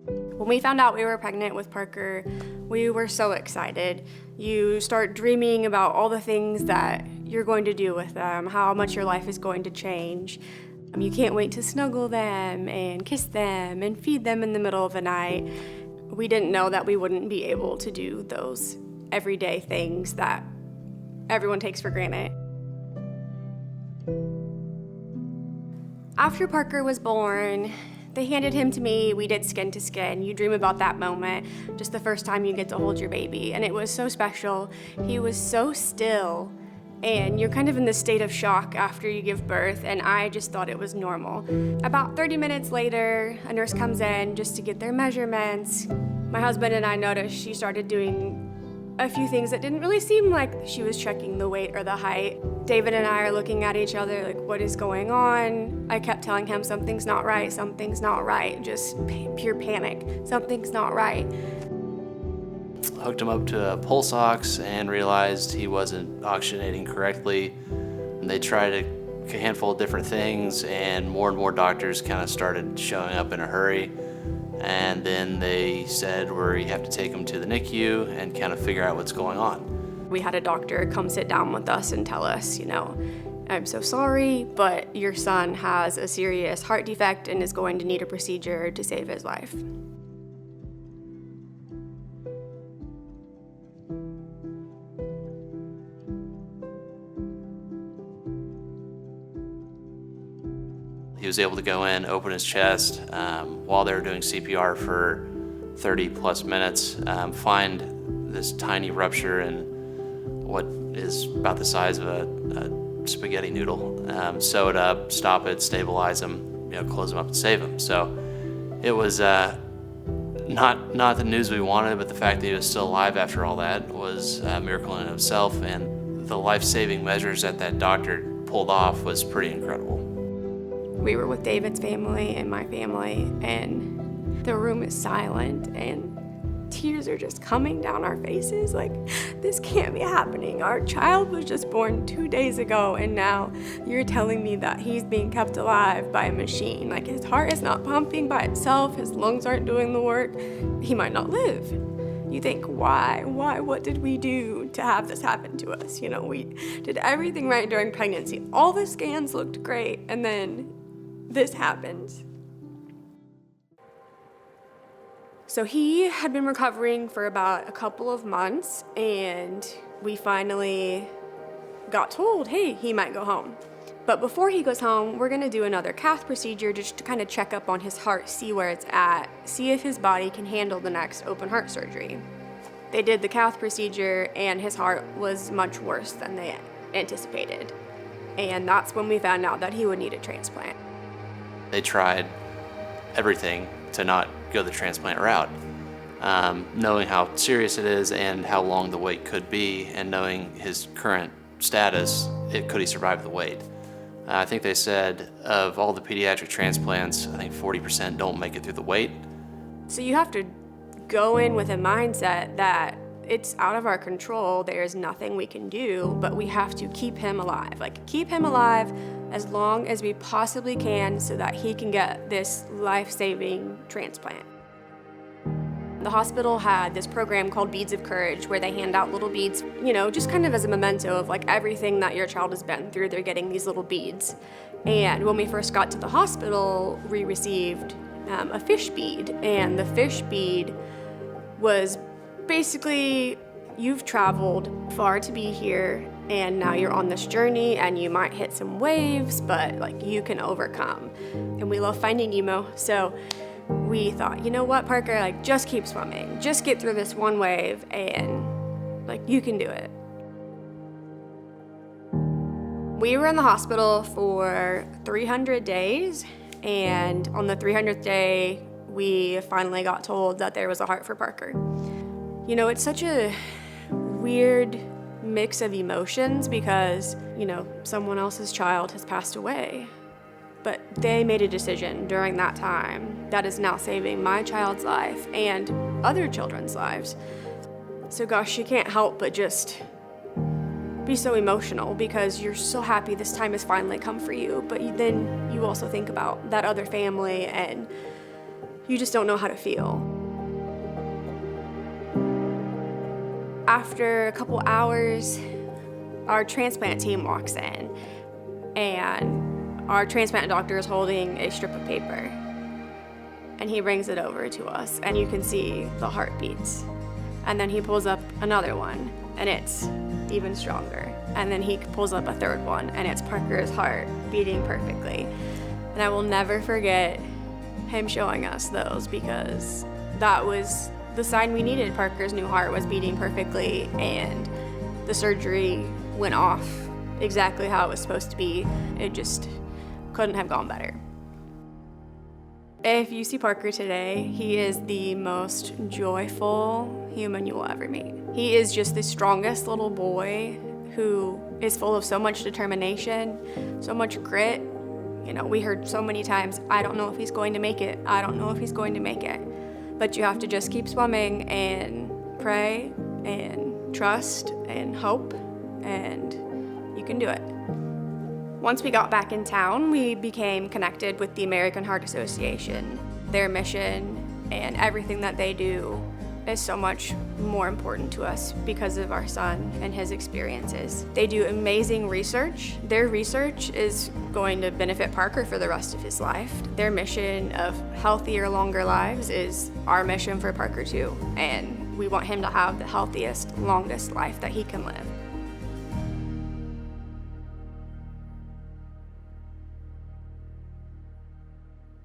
When we found out we were pregnant with Parker, we were so excited. You start dreaming about all the things that you're going to do with them, how much your life is going to change. You can't wait to snuggle them and kiss them and feed them in the middle of the night. We didn't know that we wouldn't be able to do those everyday things that everyone takes for granted. After Parker was born, they handed him to me. We did skin to skin. You dream about that moment, just the first time you get to hold your baby. And it was so special. He was so still. And you're kind of in this state of shock after you give birth, and I just thought it was normal. About 30 minutes later, a nurse comes in just to get their measurements. My husband and I noticed she started doing a few things that didn't really seem like she was checking the weight or the height. David and I are looking at each other like, what is going on? I kept telling him something's not right, just pure panic, something's not right. Hooked him up to a pulse ox and realized he wasn't oxygenating correctly. And they tried a handful of different things, and more doctors kind of started showing up in a hurry. And then they said, you have to take him to the NICU and kind of figure out what's going on. We had a doctor come sit down with us and tell us, I'm so sorry, but your son has a serious heart defect and is going to need a procedure to save his life. He was able to go in, open his chest while they were doing CPR for 30 plus minutes, find this tiny rupture in what is about the size of a spaghetti noodle, sew it up, stop it, stabilize him, close him up and save him. So it was not the news we wanted, but the fact that he was still alive after all that was a miracle in itself, and the life-saving measures that doctor pulled off was pretty incredible. We were with David's family and my family, and the room is silent, and tears are just coming down our faces. Like, this can't be happening. Our child was just born 2 days ago, and now you're telling me that he's being kept alive by a machine. Like, his heart is not pumping by itself, his lungs aren't doing the work. He might not live. You think, why? What did we do to have this happen to us? We did everything right during pregnancy. All the scans looked great, and then this happened. So he had been recovering for about a couple of months, and we finally got told, hey, he might go home. But before he goes home, we're gonna do another cath procedure just to kind of check up on his heart, see where it's at, see if his body can handle the next open heart surgery. They did the cath procedure, and his heart was much worse than they anticipated. And that's when we found out that he would need a transplant. They tried everything to not go the transplant route, knowing how serious it is and how long the wait could be, and knowing his current status, could he survive the wait? I think they said of all the pediatric transplants, I think 40% don't make it through the wait. So you have to go in with a mindset that it's out of our control, there's nothing we can do, but we have to keep him alive. Keep him alive as long as we possibly can so that he can get this life-saving transplant. The hospital had this program called Beads of Courage, where they hand out little beads, just kind of as a memento of everything that your child has been through, they're getting these little beads. And when we first got to the hospital, we received a fish bead, and the fish bead was basically, you've traveled far to be here, and now you're on this journey, and you might hit some waves, but you can overcome. And we love Finding Nemo, so we thought, you know what, Parker, just keep swimming. Just get through this one wave, and you can do it. We were in the hospital for 300 days, and on the 300th day, we finally got told that there was a heart for Parker. It's such a weird mix of emotions because, someone else's child has passed away. But they made a decision during that time that is now saving my child's life and other children's lives. So gosh, you can't help but just be so emotional because you're so happy this time has finally come for you, but then you also think about that other family and you just don't know how to feel. After a couple hours, our transplant team walks in, and our transplant doctor is holding a strip of paper, and he brings it over to us, and you can see the heartbeats. And then he pulls up another one, and it's even stronger. And then he pulls up a third one, and it's Parker's heart beating perfectly. And I will never forget him showing us those, because that was the sign we needed. Parker's new heart was beating perfectly, and the surgery went off exactly how it was supposed to be. It just couldn't have gone better. If you see Parker today, he is the most joyful human you will ever meet. He is just the strongest little boy who is full of so much determination, so much grit. You know, we heard so many times, I don't know if he's going to make it. I don't know if he's going to make it. But you have to just keep swimming and pray and trust and hope, and you can do it. Once we got back in town, we became connected with the American Heart Association. Their mission and everything that they do is so much more important to us because of our son and his experiences. They do amazing research. Their research is going to benefit Parker for the rest of his life. Their mission of healthier, longer lives is our mission for Parker too, and we want him to have the healthiest, longest life that he can live.